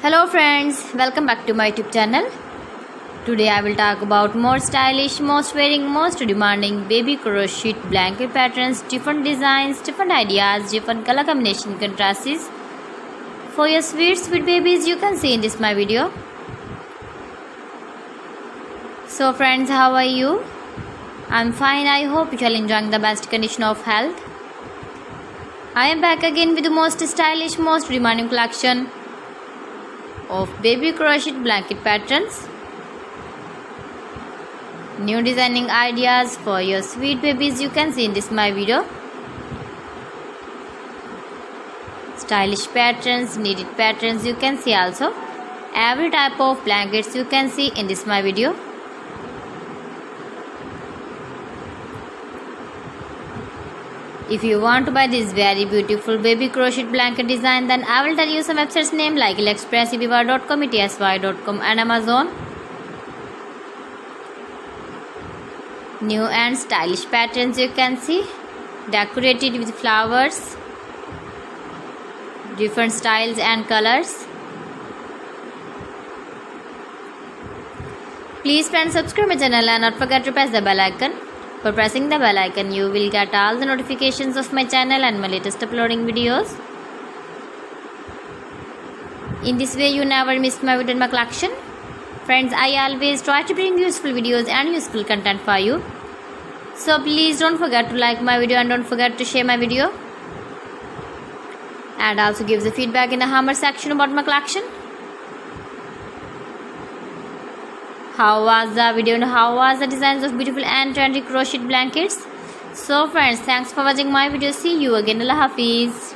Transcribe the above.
Hello friends, welcome back to my YouTube channel. Today I will talk about more stylish, most wearing, most demanding baby crochet blanket patterns, different designs, different ideas, different color combination contrasts for your sweet babies you can see in this my video. So friends, how are you? I'm fine. I hope you are enjoying the best condition of health. I am back again with the most stylish, most demanding collection of baby crochet blanket patterns. New designing ideas for your sweet babies you can see in this my video. Stylish patterns, needed patterns you can see also. Every type of blankets you can see in this my video. If you want to buy this very beautiful baby crochet blanket design, then I will tell you some websites name like AliExpress, eBay.com, ETSY.com and Amazon. New and stylish patterns you can see, decorated with flowers, different styles and colors. Please friends, subscribe my channel and not forget to press the bell icon. For pressing the bell icon, you will get all the notifications of my channel and my latest uploading videos. In this way, you never miss my video in my collection. Friends, I always try to bring useful videos and useful content for you. So please don't forget to like my video and don't forget to share my video. And also give the feedback in the comment section about my collection. How was the video and how was the designs of beautiful and trendy crochet blankets? So friends, thanks for watching my video. See you again. Allah Hafiz.